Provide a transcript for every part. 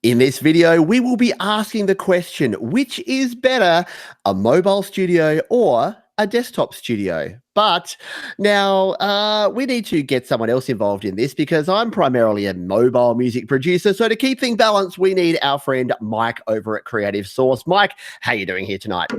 In this video, we will be asking the question, which is better, a mobile studio or a desktop studio? But now we need to get someone else involved in this because I'm primarily a mobile music producer. So to keep things balanced, we need our friend Mike over at Creative Source. Mike, how are you doing here tonight?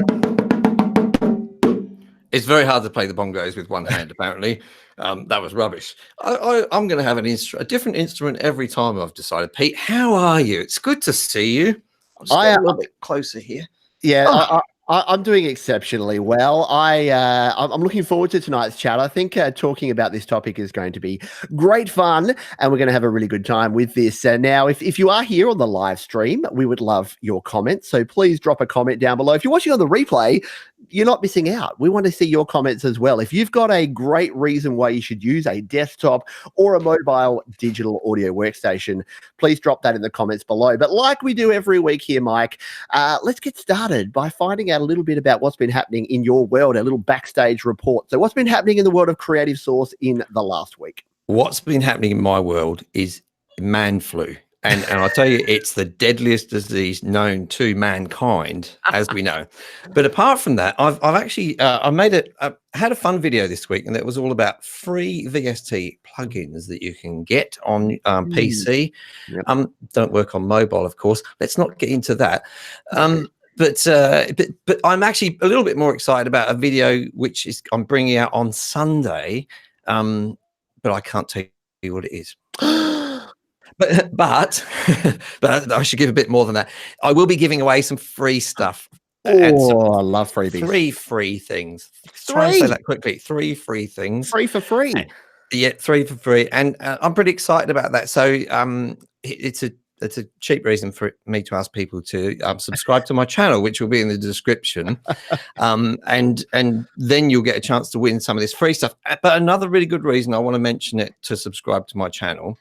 It's very hard to play the bongos with one hand, apparently. That was rubbish. I'm going to have a different instrument every time, I've decided. Pete, how are you? It's good to see you. I'll just get a little bit closer here. Yeah, I'm doing exceptionally well. I'm looking forward to tonight's chat. I think talking about this topic is going to be great fun, and we're going to have a really good time with this. Now, if you are here on the live stream, we would love your comments. So please drop a comment down below. If you're watching on the replay, you're not missing out. We want to see your comments as well. If you've got a great reason why you should use a desktop or a mobile digital audio workstation, please drop that in the comments below. But like we do every week here, Mike, let's get started by finding out a little bit about what's been happening in your world, a little backstage report. So what's been happening in the world of Creative Source in the last week? What's been happening in my world is man flu. And I'll tell you, it's the deadliest disease known to mankind, as we know. But apart from that, I've actually I had a fun video this week, and it was all about free VST plugins that you can get on PC. Yep. Don't work on mobile, of course. Let's not get into that. But I'm actually a little bit more excited about a video which I'm bringing out on Sunday, but I can't tell you what it is. But I should give a bit more than that. I will be giving away some free stuff. Oh, I love freebies. 3 free things. Try and say that quickly. 3 free things. 3 for free. Yeah, 3 for free. And I'm pretty excited about that. So it's a cheap reason for me to ask people to subscribe to my channel, which will be in the description. And then you'll get a chance to win some of this free stuff. But another really good reason I want to mention it to subscribe to my channel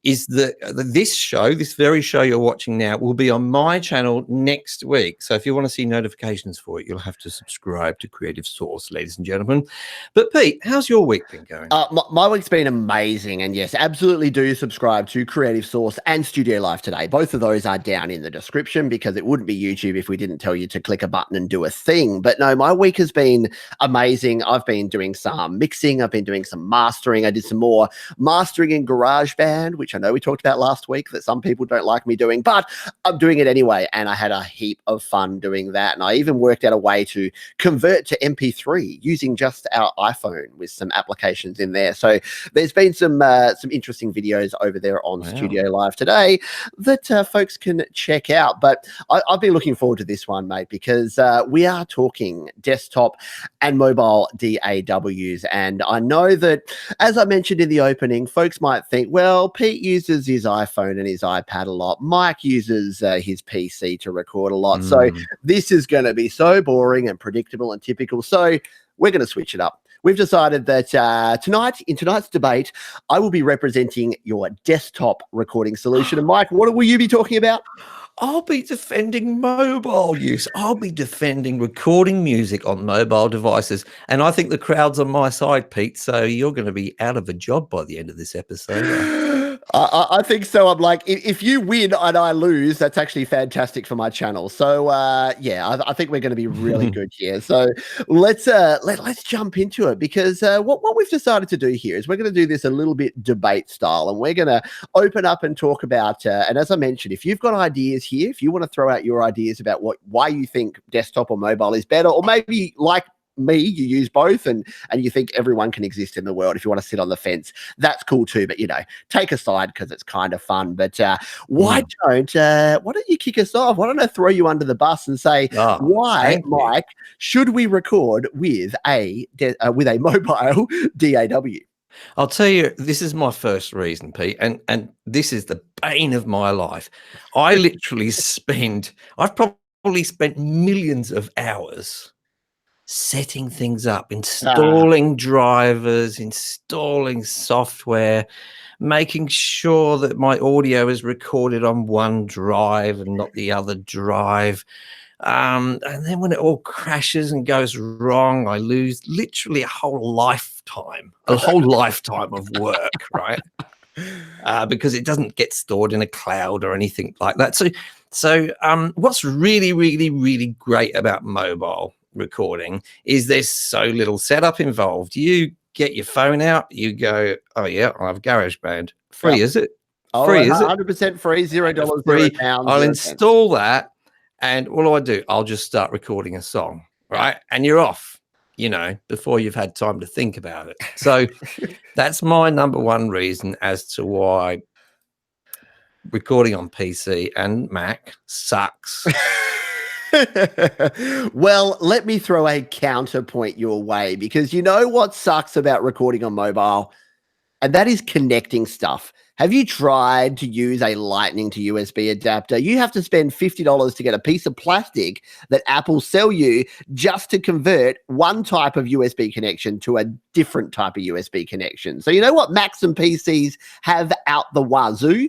is that this very show you're watching now will be on my channel next week. So if you want to see notifications for it, you'll have to subscribe to Creative Source, ladies and gentlemen. But Pete, how's your week been going? My week's been amazing. And yes, absolutely do subscribe to Creative Source and Studio Live today. Both of those are down in the description because it wouldn't be YouTube if we didn't tell you to click a button and do a thing. But no, my week has been amazing. I've been doing some mixing. I've been doing some mastering. I did some more mastering in GarageBand, which I know we talked about last week that some people don't like me doing, but I'm doing it anyway. And I had a heap of fun doing that. And I even worked out a way to convert to MP3 using just our iPhone with some applications in there. So there's been some interesting videos over there on Studio Live today that folks can check out. But I've been looking forward to this one, mate, because we are talking desktop and mobile DAWs. And I know that, as I mentioned in the opening, folks might think, well, Pete uses his iPhone and his iPad a lot. Mike uses his PC to record a lot. So this is going to be so boring and predictable and typical. So we're going to switch it up. We've decided that in tonight's debate, I will be representing your desktop recording solution. And Mike, what will you be talking about? I'll be defending mobile use. I'll be defending recording music on mobile devices. And I think the crowd's on my side, Pete. So you're going to be out of a job by the end of this episode. I think so. I'm like, if you win and I lose, that's actually fantastic for my channel. So yeah, I think we're going to be really good here. So let's jump into it, because what we've decided to do here is we're going to do this a little bit debate style, and we're going to open up and talk about. And as I mentioned, if you've got ideas here, if you want to throw out your ideas about why you think desktop or mobile is better, or maybe like me, you use both and you think everyone can exist in the world, if you want to sit on the fence, that's cool too. But take a side because it's kind of fun. But why don't you kick us off? Why don't I throw you under the bus and say, why, Mike, should we record with a mobile DAW? I'll tell you, this is my first reason, Pete, and this is the bane of my life. I've probably spent millions of hours setting things up, installing drivers, installing software, making sure that my audio is recorded on one drive and not the other drive. And then when it all crashes and goes wrong, I lose literally a whole lifetime of work, right? because it doesn't get stored in a cloud or anything like that. So what's really, really, really great about mobile recording is there's so little setup involved. You get your phone out, you go, oh yeah, I have GarageBand. Free, is it? Free, is it? 100% free, $0, free. £0. I'll install that, and what do? I'll just start recording a song, right? And you're off, before you've had time to think about it. So that's my number one reason as to why recording on PC and Mac sucks. Well, let me throw a counterpoint your way, because you know what sucks about recording on mobile, and that is connecting stuff. Have you tried to use a Lightning to USB adapter? You have to spend $50 to get a piece of plastic that Apple sell you just to convert one type of USB connection to a different type of USB connection. So you know what Macs and PCs have out the wazoo?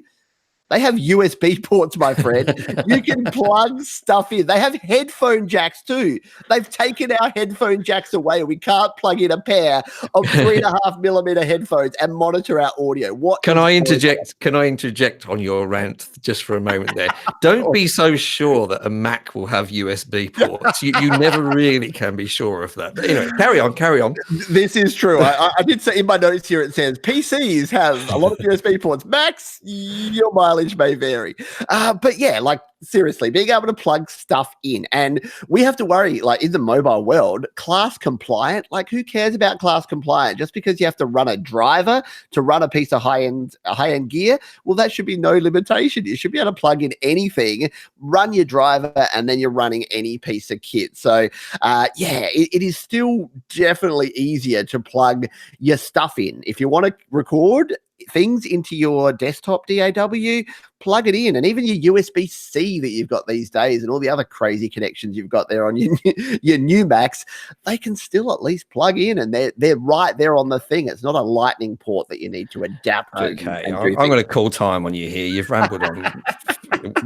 They have USB ports, my friend. You can plug stuff in. They have headphone jacks too. They've taken our headphone jacks away. We can't plug in a pair of 3.5mm headphones and monitor our audio. What can I interject? Can I interject on your rant just for a moment there? Don't be so sure that a Mac will have USB ports. You never really can be sure of that. But anyway, carry on. This is true. I did say in my notes here, it says PCs have a lot of USB ports. Macs, your mileage may vary. But yeah, like seriously, being able to plug stuff in, and we have to worry, like in the mobile world, class compliant. Like who cares about class compliant? Just because you have to run a driver to run a piece of high-end gear, well, that should be no limitation. You should be able to plug in anything, run your driver, and then you're running any piece of kit. So yeah, it is still definitely easier to plug your stuff in. If you want to record things into your desktop DAW, plug it in. And even your USB-C that you've got these days and all the other crazy connections you've got there on your new Macs, they can still at least plug in, and they're right there on the thing. It's not a Lightning port that you need to adapt to. Okay, I'm going to call time on you here. You've rambled on.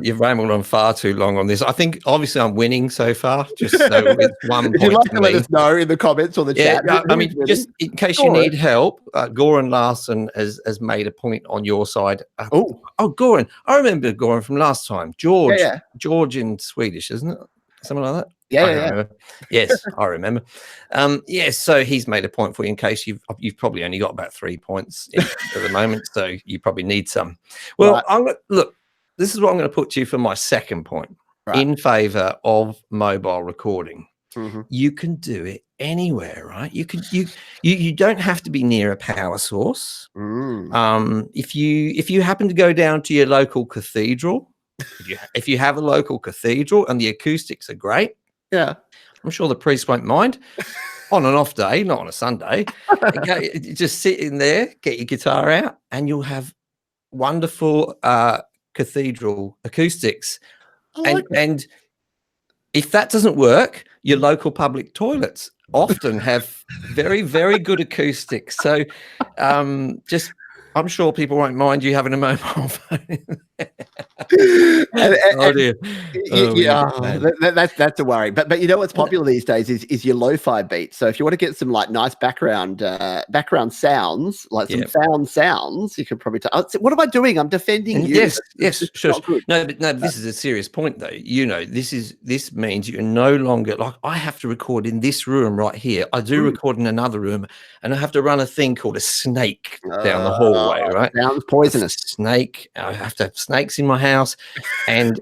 You've rambled on far too long on this. I think obviously I'm winning so far. Just so with 1 point. If you'd like to let us know in the comments or the chat. I mean, just in case you need help, Goran Larson has made a point on your side. Goran. I remember Goran from last time. George. Yeah. George in Swedish, isn't it? Something like that. Yeah. Yes, I remember. Yes, so he's made a point for you in case you've probably only got about 3 points at the moment, so you probably need some. Well, right. Look, this is what I'm going to put to you for my second point in favor of mobile recording. Mm-hmm. You can do it anywhere, right? You don't have to be near a power source. If you happen to go down to your local cathedral, if you have a local cathedral and the acoustics are great, I'm sure the priest won't mind. On an off day, not on a Sunday, just sit in there, get your guitar out, and you'll have wonderful cathedral acoustics. And if that doesn't work, your local public toilets often have very, very good acoustics. So I'm sure people won't mind you having a mobile phone. That's a worry. But you know what's popular these days is your lo-fi beats. So if you want to get some like nice background sounds, like some found sounds, you could probably. What am I doing? I'm defending you. Yes, sure. No, this is a serious point though. This means you can no longer like I have to record in this room right here. I do record in another room, and I have to run a thing called a snake down the hallway. Right? Sounds poisonous. Snake. I have to have snakes in my house, and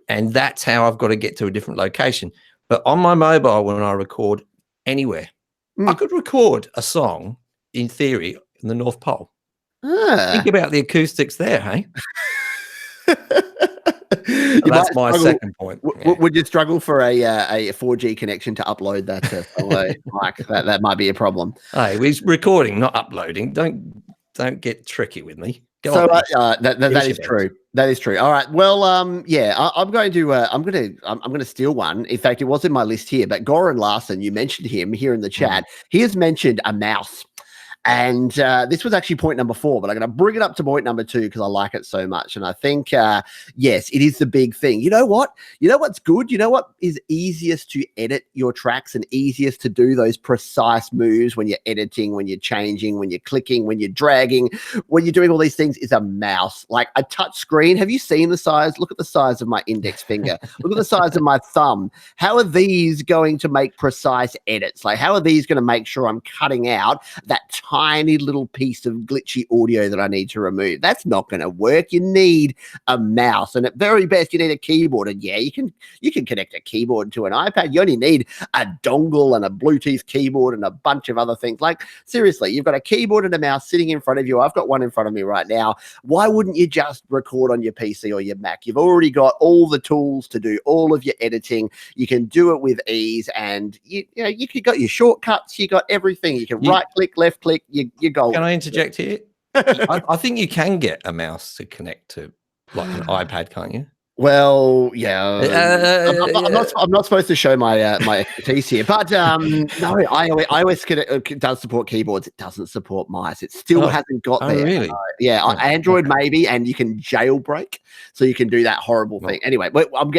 that's how I've got to get to a different location. But on my mobile, when I record anywhere, I could record a song in theory in the North Pole. Think about the acoustics there, hey? That's my second point. Would you struggle for a 4G connection to upload that to Mike? That might be a problem. Hey, we're recording, not uploading. Don't get tricky with me. That is true. That is true. All right. Well, I'm going to steal one. In fact, it was in my list here, but Goran Larson, you mentioned him here in the chat. He has mentioned a mouse. And this was actually point number 4, but I'm going to bring it up to point number 2 because I like it so much. And I think, yes, it is the big thing. You know what? You know what's good? You know what is easiest to edit your tracks and easiest to do those precise moves when you're editing, when you're changing, when you're clicking, when you're dragging, when you're doing all these things is a mouse. Like a touch screen. Have you seen the size? Look at the size of my index finger. Look at the size of my thumb. How are these going to make precise edits? Like, how are these going to make sure I'm cutting out that tiny little piece of glitchy audio that I need to remove? That's not going to work. You need a mouse, and at very best, you need a keyboard. And yeah, you can connect a keyboard to an iPad. You only need a dongle and a Bluetooth keyboard and a bunch of other things. Like, seriously, you've got a keyboard and a mouse sitting in front of you. I've got one in front of me right now. Why wouldn't you just record on your PC or your Mac? You've already got all the tools to do all of your editing. You can do it with ease, and you got your shortcuts. You got everything. You can right click, left click. You go. Can I interject here? I think you can get a mouse to connect to like an iPad, can't you? Well, yeah, I'm not supposed to show my my expertise here, but no, iOS does support keyboards. It doesn't support mice. It still hasn't got there. Really? Yeah, Android maybe, and you can jailbreak, so you can do that horrible thing. Anyway,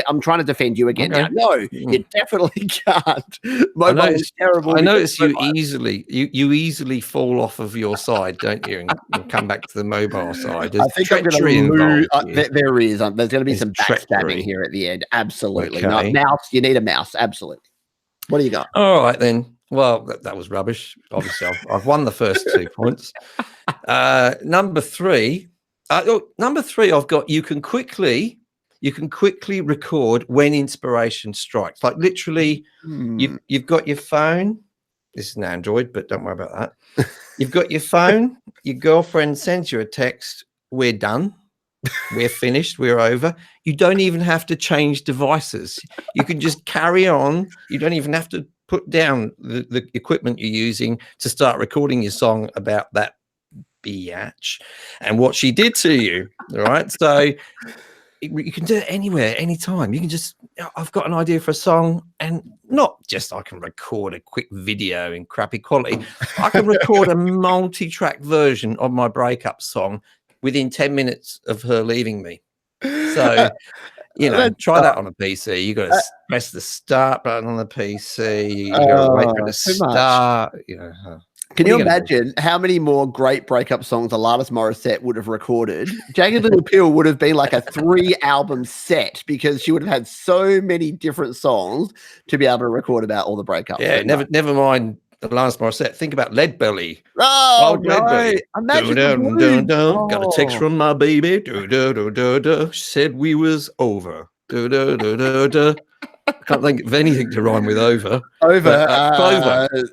I'm trying to defend you again now. No, you definitely can't. Mobile is terrible. I notice you easily fall off of your side, don't you, and come back to the mobile side. There's I think I'm going to lose. There is. There's going to be some backstabbing here at the end. Absolutely. Okay. Not mouse. You need a mouse. Absolutely. What do you got? All right, then. Well, that was rubbish. Obviously, I've won the first 2 points. Number 3. Number 3, I've got you can quickly record when inspiration strikes. Like literally, you've got your phone. This is an Android, but don't worry about that. You've got your phone. Your girlfriend sends you a text. We're done. We're finished. We're over. You don't even have to change devices. You can just carry on. You don't even have to put down the equipment you're using to start recording your song about that biatch and what she did to you. All right. So you can do it anywhere, anytime. You can just, I've got an idea for a song, and not just I can record a quick video in crappy quality. I can record a multi-track version of my breakup song within 10 minutes of her leaving me. So, try that on a PC. You got to press the start button on the PC. You got to wait for it to start. Can you imagine how many more great breakup songs Alanis Morissette would have recorded? Jagged Little Pill would have been like a 3-album set because she would have had so many different songs to be able to record about all the breakups. Yeah, never mind Alanis Morissette. Think about Lead Belly. Oh, no. Imagine Got a text from my baby. She said we was over. I can't think of anything to rhyme with over. Clover. Clover. Get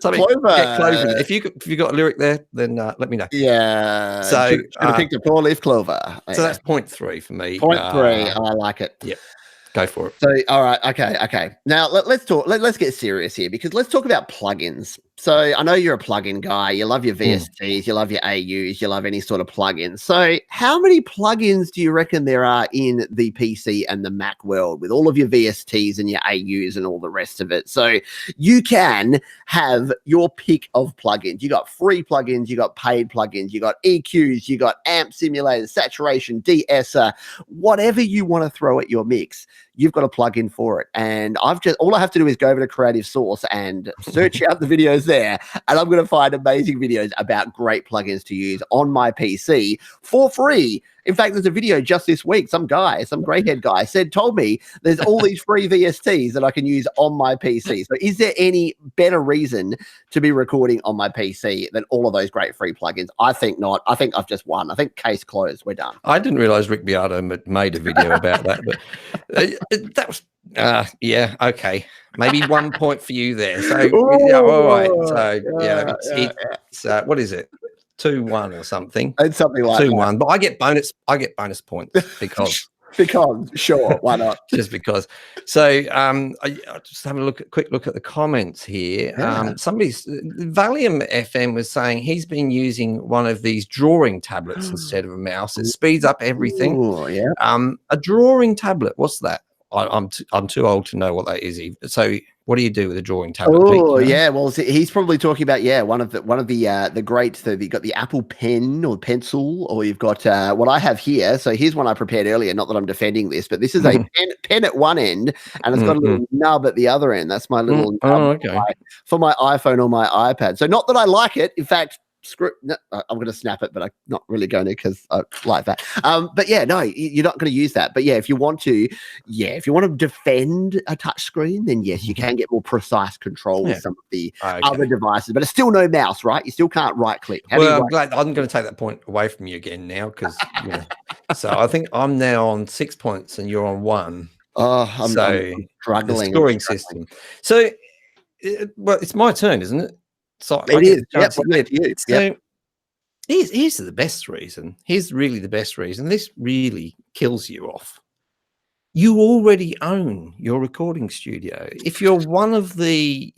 Clover. If you got a lyric there, then let me know. Yeah. So should have picked a 4-leaf clover. So that's point 3 for me. Point 3. I like it. Yeah. Go for it. So, all right. Okay. Now let's talk. Let's get serious here because let's talk about plugins. So I know you're a plugin guy. You love your VSTs. You love your AUs. You love any sort of plugins. So how many plugins do you reckon there are in the PC and the Mac world with all of your VSTs and your AUs and all the rest of it? So you can have your pick of plugins. You got free plugins. You got paid plugins. You got EQs. You got amp simulators, saturation, de-esser, whatever you want to throw at your mix. You've got a plugin for it. And all I have to do is go over to Creative Source and search out the videos there. And I'm going to find amazing videos about great plugins to use on my PC for free. In fact, there's a video just this week. Some grey-haired guy told me there's all these free VSTs that I can use on my PC. So is there any better reason to be recording on my PC than all of those great free plugins? I think not. I think I've just won. I think case closed. We're done. I didn't realize Rick Beato made a video about that, but that was, yeah, okay. Maybe 1 point for you there. So, all right. So, it's what is it? 2-1 or something. It's something like 2-1. But I get bonus points because sure, why not? Just because. So I just have a quick look at the comments here. Valium FM was saying he's been using one of these drawing tablets instead of a mouse. It speeds up everything. Ooh, yeah. A drawing tablet, what's that? I'm too old to know what that is. So What do you do with a drawing tablet, Pete? Oh You know? yeah, well he's probably talking about one of the greats. So you've got the Apple Pen or pencil, or you've got what I have here. So here's one I prepared earlier. Not that I'm defending this, but this is a pen at one end, and it's got a little nub at the other end. That's my little Oh, nub okay. for my iPhone or my iPad. So not that I like it. In fact, no, I'm going to snap it, but I'm not really going to because I like that. But yeah, no, you're not going to use that. But yeah, if you want to defend a touch screen, then yes, you can get more precise control with some of the other devices. But it's still no mouse, right? You still can't right click. Well, I'm glad I'm going to take that point away from you again now, because so I think I'm now on 6 points and you're on 1. Oh, I'm struggling. The scoring system. So, well, it's my turn, isn't it? So it is. Yep. So here's the best reason. Here's really the best reason. This really kills you off. You already own your recording studio. If you're one of the,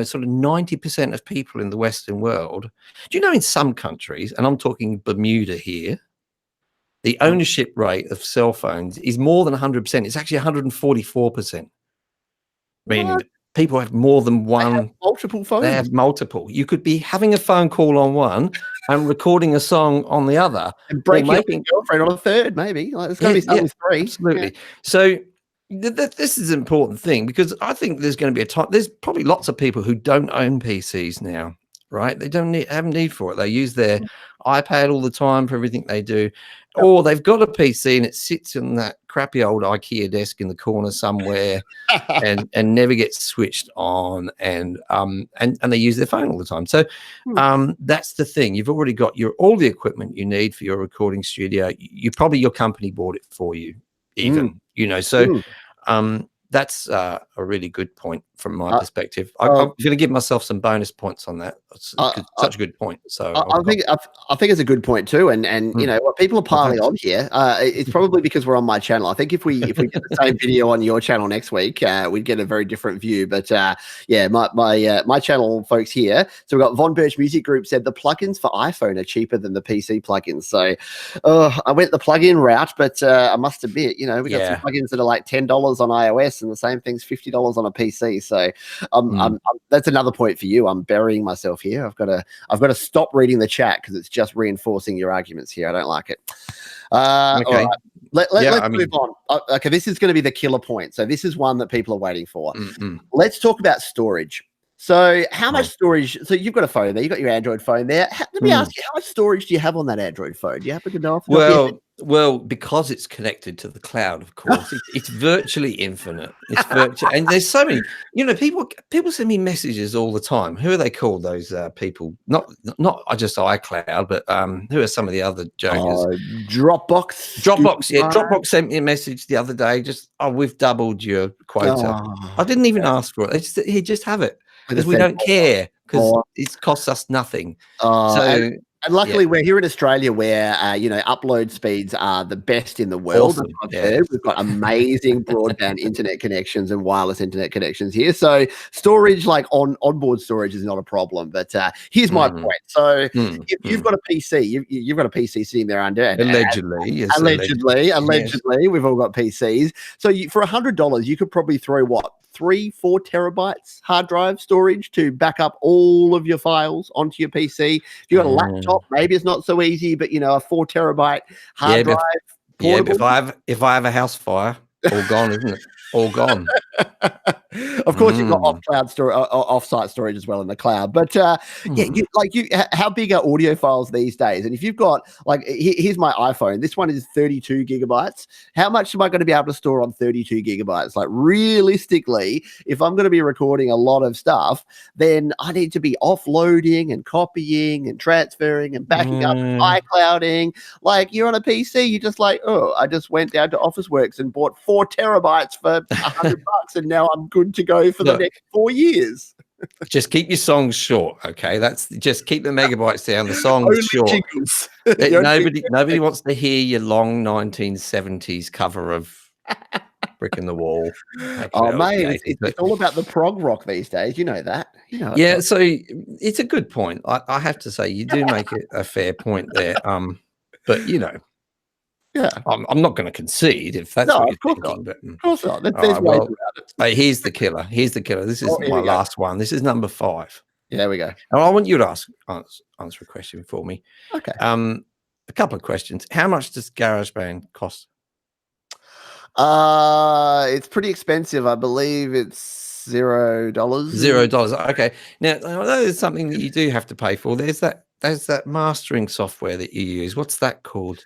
sort of 90% of people in the Western world, do you know in some countries, and I'm talking Bermuda here, the ownership rate of cell phones is more than 100%. It's actually 144%. Meaning people have more than one. They have multiple phones. They have multiple. You could be having a phone call on one and recording a song on the other, and breaking up your girlfriend on a third, maybe. Like, it's going to be something with 3. Absolutely. Yeah. So this is an important thing, because I think there's going to be a time. There's probably lots of people who don't own PCs now, right? They don't have a need for it. They use their iPad all the time for everything they do. Or they've got a PC and it sits in that crappy old IKEA desk in the corner somewhere and never gets switched on, and they use their phone all the time. So that's the thing. You've already got all the equipment you need for your recording studio. Your company bought it for you, even, so that's a really good point from my perspective. I'm going to give myself some bonus points on that. It's such a good point. So I think it's a good point too. And what people are piling on here, it's probably because we're on my channel. I think if we did the same video on your channel next week, we'd get a very different view. But my channel folks here. So we've got Von Birch Music Group said the plugins for iPhone are cheaper than the PC plugins. So I went the plugin route, but I must admit, we got some plugins that are like $10 on iOS, and the same thing's $50 on a PC. So that's another point for you. I'm burying myself here. I've got to stop reading the chat because it's just reinforcing your arguments here. I don't like it. Okay. All right. Let's move on. Okay, this is going to be the killer point. So this is one that people are waiting for. Let's talk about storage. So how much storage? So you've got a phone there. You've got your Android phone there. Let me ask you, how much storage do you have on that Android phone? Do you happen to know? Well, because it's connected to the cloud, of course, it's virtually infinite. It's virtual, and there's so many. People send me messages all the time. Who are they called? Those people? Not just iCloud, but who are some of the other jokers? Dropbox. Dropbox sent me a message the other day. Just, we've doubled your quota. I didn't even ask for it. They just have it. Because we don't care, because it costs us nothing. And luckily, we're here in Australia where, upload speeds are the best in the world. Awesome. We've got amazing broadband internet connections and wireless internet connections here. So storage, like onboard storage, is not a problem. But here's my point. So if you've got a PC, you've got a PC sitting there under. Allegedly, we've all got PCs. So for $100, you could probably throw 3-4 terabytes hard drive storage to back up all of your files onto your PC. If you've got a laptop, maybe it's not so easy, but a 4 terabyte hard drive. Portable. Yeah, but if I have a house fire, all gone, isn't it? All gone. Of course, you've got off-cloud storage, off-site storage as well in the cloud. But how big are audio files these days? And if you've got here's my iPhone. This one is 32 gigabytes. How much am I going to be able to store on 32 gigabytes? Like realistically, if I'm going to be recording a lot of stuff, then I need to be offloading and copying and transferring and backing up and iClouding. Like you're on a PC, you're just like, I just went down to Officeworks and bought 4 terabytes for $100, and now I'm good to go for the next 4 years. Just keep your songs short, okay? That's just keep the megabytes down. The songs short. Nobody wants to hear your long 1970s cover of Brick in the Wall. Mate, it's all about the prog rock these days. You know that. Yeah, so it's a good point. I have to say, you do make it a fair point there. But Yeah. I'm not going to concede if that's No, what of you're course not. thinking, but Of course not. all There's right, ways well, around it. here's the killer. Here's the killer. This is Oh, here my we go. last one. This is number 5. Yeah, there we go. Now, I want you to answer a question for me. Okay. A couple of questions. How much does GarageBand cost? It's pretty expensive. I believe it's $0. $0. Okay. Now, I know there's something that you do have to pay for. There's that mastering software that you use. What's that called?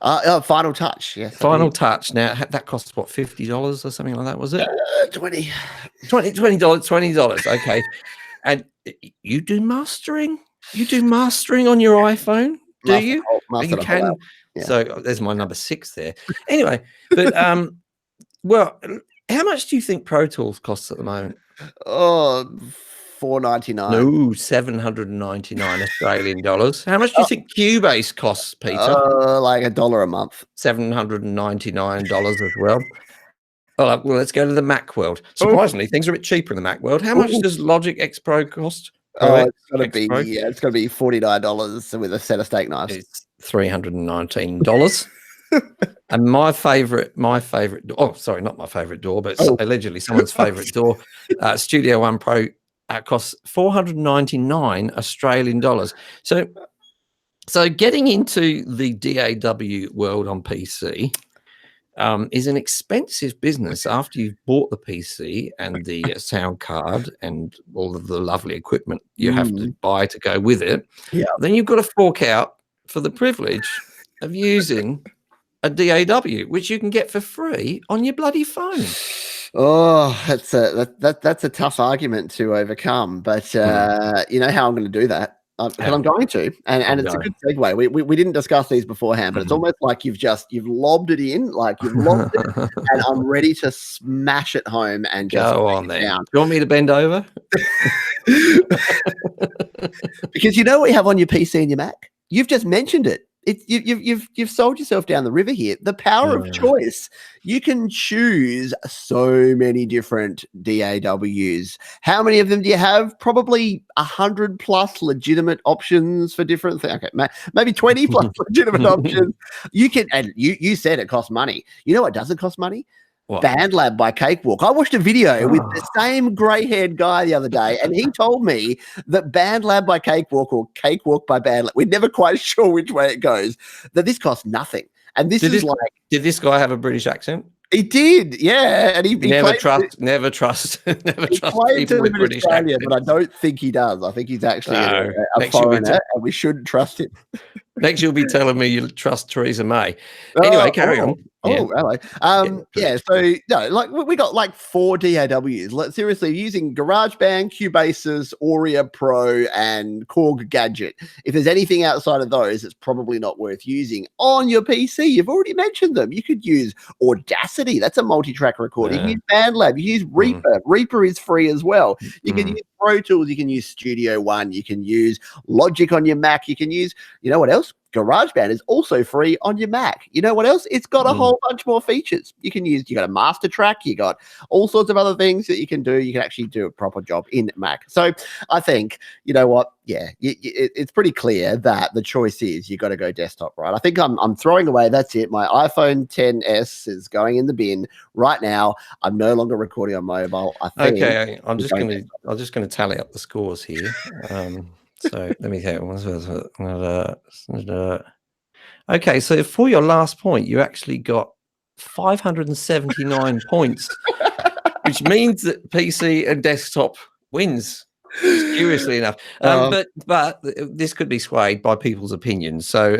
Final Touch. Yes. Final Touch. Now that costs what, $50 or something like that? Was it? 20. $20. Okay. And you do mastering? You do mastering on your iPhone? Do you? You can. Yeah. So there's my number 6 there. Anyway, but well, how much do you think Pro Tools costs at the moment? Oh, $4.99. No, 799 Australian dollars. How much do you think Cubase costs, Peter? Like $1 a month. $799 as well. All right, well, let's go to the Mac world. Surprisingly, things are a bit cheaper in the Mac world. How much does Logic X Pro cost? It's gonna be $49 with a set of steak knives. It's $319. And my favorite, oh, sorry, not my favorite DAW, but allegedly someone's favorite DAW, Studio One Pro, costs 499 Australian dollars. So getting into the DAW world on PC is an expensive business after you've bought the PC and the sound card and all of the lovely equipment you have to buy to go with it. Yeah. Then you've got to fork out for the privilege of using a DAW, which you can get for free on your bloody phone. Oh, that's a tough argument to overcome, but you know how I'm going to do that. Because I'm going to, and it's a good segue. We didn't discuss these beforehand, but it's almost like you've lobbed it in, like you've lobbed it, and I'm ready to smash it home and just go on then. Do you want me to bend over? Because you know what you have on your PC and your Mac? You've just mentioned it. You've sold yourself down the river here. The power of choice. You can choose so many different DAWs. How many of them do you have? Probably 100 plus legitimate options for different things. Okay, maybe 20 plus legitimate options. You can, and you said it costs money. You know what doesn't cost money? What? BandLab by Cakewalk. I watched a video with the same grey-haired guy the other day, and he told me that BandLab by Cakewalk or Cakewalk by BandLab, we're never quite sure which way it goes, that this costs nothing. And did this guy have a British accent? He did, yeah. And he never trust people with British accents. But I don't think he does. I think he's actually a foreigner, and we shouldn't trust him. Next, you'll be telling me you trust Theresa May. Anyway, carry on. Oh, hello. So no, like we got like 4 DAWs. Seriously, using GarageBand, Cubase's, Auria Pro, and Korg Gadget. If there's anything outside of those, it's probably not worth using on your PC. You've already mentioned them. You could use Audacity. That's a multi-track recorder. You can use BandLab. You can use Reaper. Reaper is free as well. You can use Pro Tools. You can use Studio One. You can use Logic on your Mac. You can use, you know what else? GarageBand is also free on your Mac. You know what else? It's got a whole bunch more features. You got a master track. You got all sorts of other things that you can do. You can actually do a proper job in Mac. So I think, you know what? Yeah, it's pretty clear that the choice is you got to go desktop, right? I think I'm throwing away. That's it. My iPhone XS is going in the bin right now. I'm no longer recording on mobile. I think. Okay, I'm just going to tally up the scores here. So let me think. Okay, so for your last point, you actually got 579 points, which means that PC and desktop wins. Curiously enough, but this could be swayed by people's opinions. So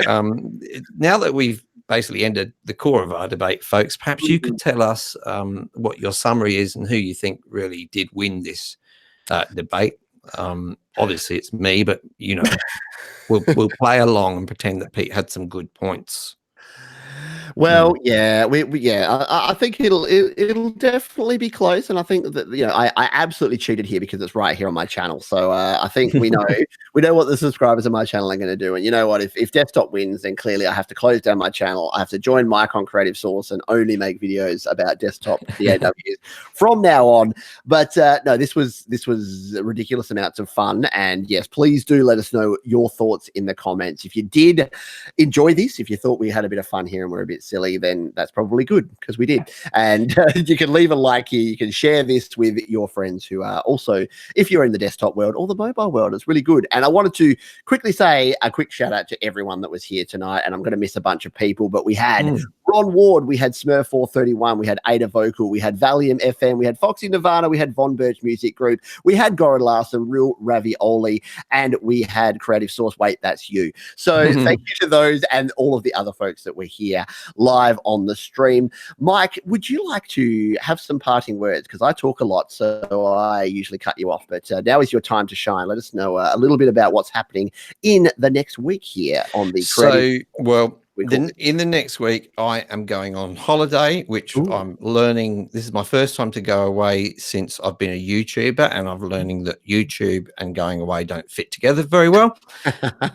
now that we've basically ended the core of our debate, folks, perhaps you could tell us what your summary is and who you think really did win this debate. Obviously it's me, but you know, we'll play along and pretend that Pete had some good points. Well, yeah, I think it'll definitely be close, and I think that I absolutely cheated here because it's right here on my channel. So I think we know what the subscribers of my channel are going to do, and you know what? If desktop wins, then clearly I have to close down my channel. I have to join Mike on Creative Source and only make videos about desktop DAWs from now on. But no, this was ridiculous amounts of fun, and yes, please do let us know your thoughts in the comments. If you did enjoy this, if you thought we had a bit of fun here and we're a bit silly, then that's probably good because we did. And you can leave a like here. You can share this with your friends who are also, if you're in the desktop world or the mobile world. It's really good. And I wanted to quickly say a quick shout out to everyone that was here tonight. And I'm going to miss a bunch of people, but we had Ron Ward, we had Smurf 431, we had Ada Vocal, we had Valium FM, we had Foxy Nirvana, we had Von Birch Music Group, we had Goran Larson, Real Ravioli, and we had Creative Source. Wait, that's you. So thank you to those and all of the other folks that were here live on the stream. Mike, would you like to have some parting words? Because I talk a lot, so I usually cut you off, but now is your time to shine. Let us know a little bit about what's happening in the next week here on the Creative. In the next week, I am going on holiday, which I'm learning. This is my first time to go away since I've been a YouTuber, and I'm learning that YouTube and going away don't fit together very well.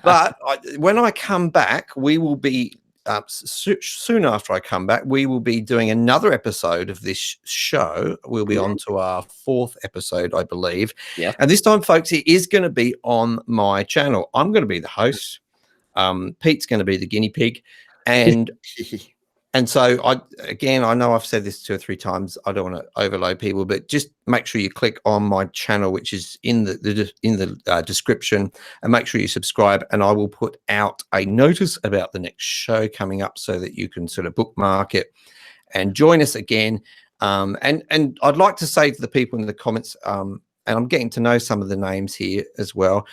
But when I come back, we will be soon after I come back, we will be doing another episode of this show. We'll be on to our 4th episode, I believe. Yeah. And this time, folks, it is going to be on my channel. I'm going to be the host. Pete's going to be the guinea pig, and so I know I've said this 2 or 3 times. I don't want to overload people, but just make sure you click on my channel, which is in the description, and make sure you subscribe. And I will put out a notice about the next show coming up so that you can sort of bookmark it and join us again. And I'd like to say to the people in the comments, and I'm getting to know some of the names here as well,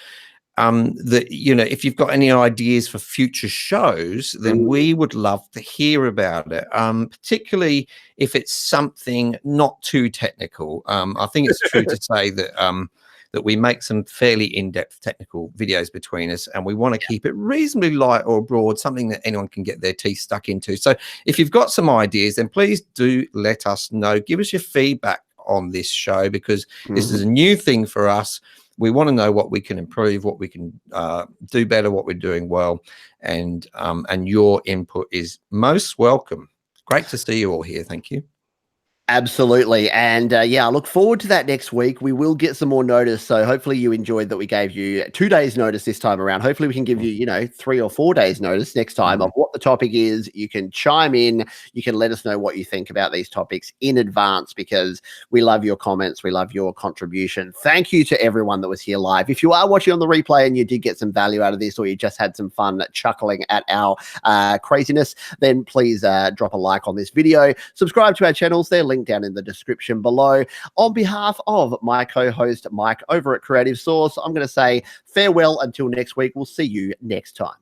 that if you've got any ideas for future shows, then we would love to hear about it, particularly if it's something not too technical. I think it's true to say that that we make some fairly in-depth technical videos between us, and we want to keep it reasonably light or broad, something that anyone can get their teeth stuck into. So if you've got some ideas, then please do let us know. Give us your feedback on this show, because this is a new thing for us. We want to know what we can improve, what we can do better, what we're doing well, and your input is most welcome. Great to see you all here. Thank you. Absolutely. And yeah, I look forward to that next week. We will get some more notice. So hopefully you enjoyed that we gave you 2 days notice this time around. Hopefully we can give you, 3 or 4 days notice next time of what the topic is. You can chime in. You can let us know what you think about these topics in advance, because we love your comments. We love your contribution. Thank you to everyone that was here live. If you are watching on the replay and you did get some value out of this, or you just had some fun chuckling at our craziness, then please drop a like on this video. Subscribe to our channels. They're linked down in the description below. On behalf of my co-host Mike over at Creative Source, I'm going to say farewell until next week. We'll see you next time.